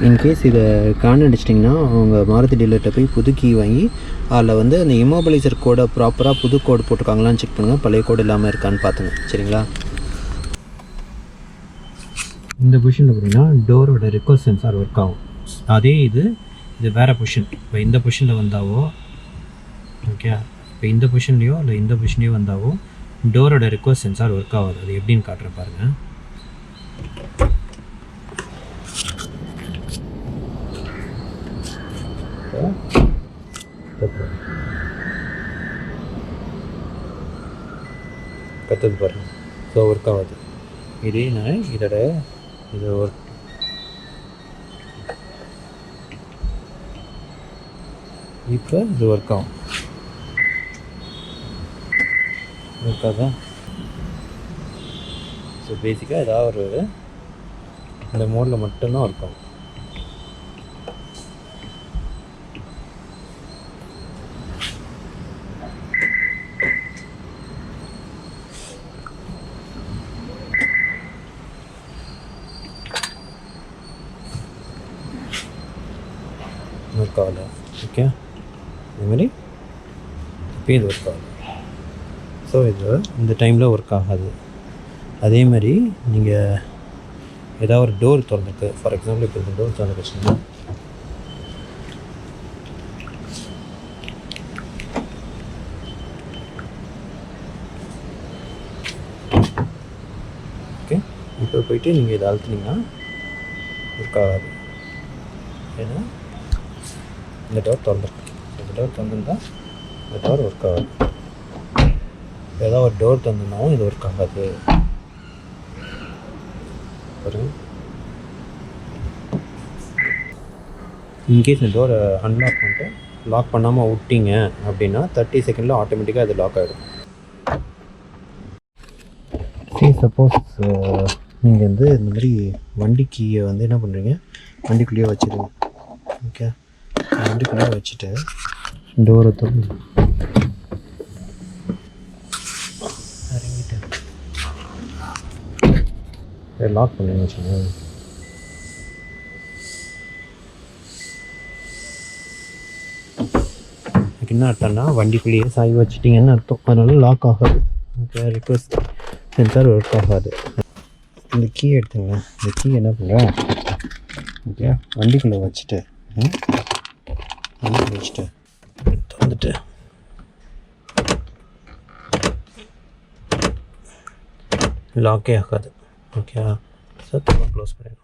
In case இதை அடிச்சிட்டிங்கன்னா உங்கள் மாருதி டீலர்கிட்ட போய் புது கீ வாங்கி அதில் வந்து அந்த இமோபிளைசர் கோடை ப்ராப்பராக புது கோடு போட்டிருக்காங்களான்னு செக் பண்ணுங்கள், பழைய கோடு இல்லாமல் இருக்கான்னு பார்த்துங்க. சரிங்களா? இந்த பொசிஷனில் பார்த்தீங்கன்னா டோரோட ரிக்வஸ்ட் சென்சார் ஒர்க் ஆகும். அதே இது வேறு பொசிஷன். இப்போ இந்த பொசிஷனில் வந்தாவோ, ஓகே, இப்போ இந்த பொசிஷன்லேயோ இல்லை இந்த பொசிஷன்லேயோ வந்தாவோ டோரோட ரிக்வஸ்ட் சென்சார் ஒர்க் ஆகாது. அது எப்படின்னு காட்டுறேன் பாருங்கள். கற்றுது பாருங்கள். ஸோ ஒர்க் ஆகுது. இதே நான் இதோட இது ஒர்க் இப்போ இது ஒர்க் ஆகும். ஒர்க் ஆகுதா? ஸோ பேசிக்காக ஏதாவது ஒரு இந்த மோடில் மட்டும்தான் ஒர்க் ஆகும். ஒர்க் ஆகல. ஓகே, இதுமாரி இப்போ இது ஒர்க் ஆகல. ஸோ இது இந்த டைமில் ஒர்க் ஆகாது. அதே மாதிரி நீங்கள் ஏதாவது ஒரு டோர் திறந்துருக்கு, ஃபார் எக்ஸாம்பிள் இப்போ இந்த டோர் திறந்துருச்சுன்னா ஓகே, இப்போ போயிட்டு நீங்கள் இதை அழுத்தினீங்கன்னா ஒர்க் ஆகாது. ஏன்னா இந்த டோர் திறந்துருக்கு. இந்த டோர் திறந்துருந்தால் இந்த டோர் ஒர்க் ஆகாது. ஏதாவது ஒரு டோர் திறந்துருந்தாலும் இது ஒர்க் ஆகாது. பாருங்க, இன்கேஸ் இந்த டோரை அன்லாக் பண்ணிட்டு லாக் பண்ணாமல் விட்டிங்க அப்படின்னா 30 செகண்டில் ஆட்டோமேட்டிக்காக அது லாக் ஆகிடும். சப்போஸ் நீங்கள் வந்து இந்த மாதிரி வண்டி கீயை வந்து என்ன பண்ணுறீங்க, வண்டிக்குள்ளேயே வச்சுருங்க. ஓகே, வண்டிக்குள்ளேயே வச்சுட்டு டோரை திறந்து இறங்கிட்டு லாக் பண்ணுங்க வச்சுக்கோங்க. என்ன அர்த்தம்னா வண்டிக்குள்ளேயே சாய் வச்சுட்டிங்கன்னு அர்த்தம். அதனால லாக் ஆகாது. ஓகே, ரிக்வெஸ்ட் சென்சார் ஒர்க் ஆகாது. இந்த கீ எடுத்துங்க. இந்த கீ என்ன பண்ணுறேன், ஓகே, வண்டிக்குள்ளே வச்சுட்டு திறந்துட்டு லாக்கே ஆகாது. ஓகே, ஸோ க்ளோஸ் பண்ணிடணும்.